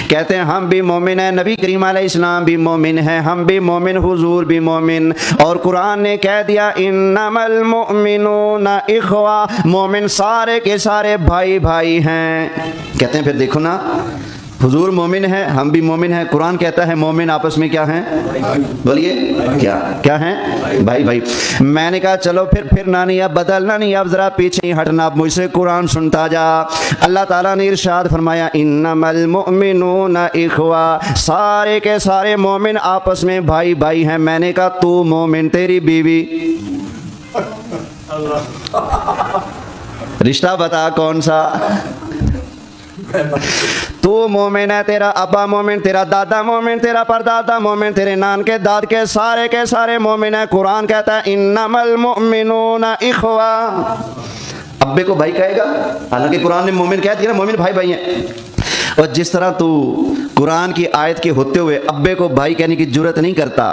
कहते हैं हम भी मोमिन हैं, नबी करीम अलैहिस्सलाम भी मोमिन है, हम भी मोमिन, हुजूर भी मोमिन। और कुरान ने कह दिया इन्नमल मुमिनूना इखवा, मोमिन सारे के सारे भाई भाई हैं। कहते हैं फिर देखो ना, हुजूर मोमिन है, हम भी मोमिन हैं, कुरान कहता है मोमिन आपस में क्या हैं? बोलिए क्या क्या हैं? भाई भाई। मैंने कहा चलो फिर ना नहीं, अब बदलना नहीं, अब जरा पीछे हटना, अब मुझसे कुरान सुनता जा। अल्लाह ताला ने इरशाद फरमाया इन्नमल मुमिनूना इखवा, सारे के सारे मोमिन आपस में भाई भाई हैं। मैंने कहा तू मोमिन, तेरी बीवी, रिश्ता बता कौन सा? तू मोमिन है, तेरा अब्बा मोमिन, तेरा दादा मोमिन, तेरा परदादा मोमिन, तेरे नान के दाद के सारे मोमिन है। कुरान कहता है इन्नमल मुमिनूना इखवा। अब्बे को भाई कहेगा, हालांकि कुरान ने मोमिन कह दिया ना, मोमिन भाई भाई हैं। और जिस तरह तू कुरान की आयत के होते हुए अब्बे को भाई कहने की जरूरत नहीं करता,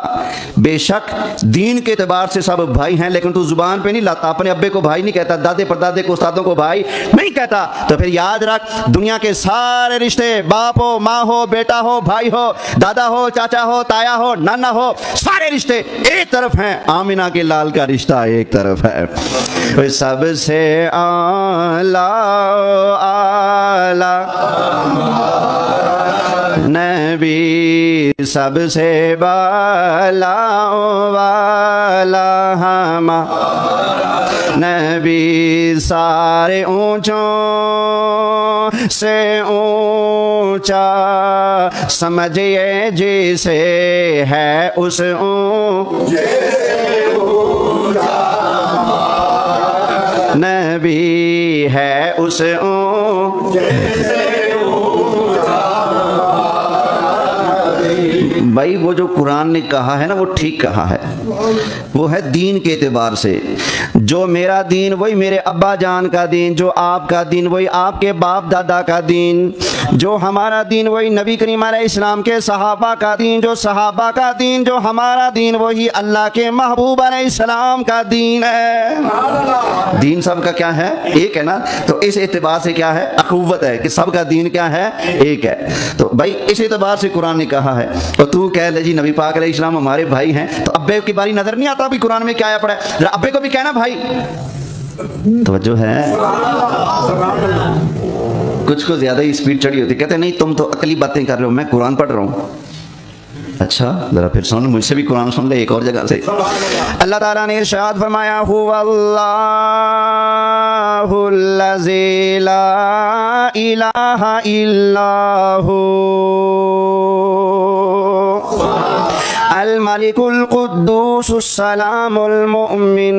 बेशक दीन के एतबार से सब भाई हैं, लेकिन तू जुबान पे नहीं लाता, अपने अब्बे को भाई नहीं कहता, दादे परदादे को उस्तादों को भाई नहीं कहता। तो फिर याद रख, दुनिया के सारे रिश्ते, बाप हो, माँ हो, बेटा हो, भाई हो, दादा हो, चाचा हो, ताया हो, नाना हो, सारे रिश्ते एक तरफ हैं, आमिना के लाल का रिश्ता एक तरफ है। सबसे आला आला नबी, सबसे बाला वाला हमा नबी, सारे ऊंचों से ऊंचा समझिए जिसे है उस ऊंचे नबी है उस भाई। वो जो कुरान ने कहा है ना, वो ठीक कहा है, वो है दीन के एतबार से। जो मेरा दीन वही मेरे अब्बा जान का दीन, जो आपका दीन वही आपके बाप दादा का दीन, जो हमारा दीन वही नबी करीम अलैहिस्सलाम के सहाबा का दीन, जो सहाबा का दीन, जो हमारा दीन वही अल्लाह के महबूब अलैहिस्सलाम का दीन है। दीन सबका क्या है? एक है ना। तो इस एतबार से क्या है? अखुव्वत है कि सबका दीन क्या है? एक है। तो भाई इस एतबार से कुरान ने कहा है। तो तू कह ले जी नबी पाक अलैहिस्सलाम हमारे भाई हैं, तो अब्बे की बारी नजर नहीं आता अभी कुरान में क्या आया पड़ा है? अब्बे को भी कहना भाई। तवज्जो है? कुछ को ज्यादा ही स्पीड चढ़ी होती, कहते नहीं तुम तो अकली बातें कर रहे हो, मैं कुरान पढ़ रहा हूँ। अच्छा जरा फिर सुन, मुझसे भी कुरान सुन ले एक और जगह से। अल्लाह ताला ने इरशाद फरमाया हुवल्लाहुल्लज़ी ला इलाहा इल्लाहु अल मलिकुल कुद्दूस सलामुल मुमिन।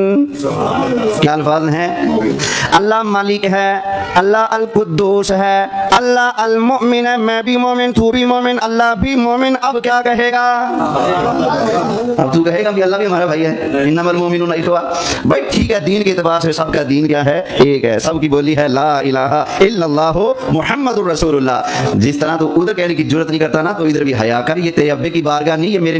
क्या अल्फाज हैं? अल्लाह मालिक है, अल्लाह अल कुद्दूस है, अल्लाह अल मुमिन है। मैं भी मोमिन, तू भी मोमिन, अल्लाह भी मोमिन। अब क्या कहेगा? अब तू कहेगा भी अल्लाह भी हमारा भाई है। इन्नमल मुमिनूना इखवा। भाई ठीक है, दीन के एतबार से सबका दीन क्या है? एक है। सबकी बोली है ला इलाहा इल्लल्लाहु मुहम्मदुर रसूलुल्लाह। जिस तरह तू उधर कहने की जरूरत नहीं करता ना, तो इधर भी हया कर। ये तेरे अब्बे की बारगाह नहीं, ये मेरे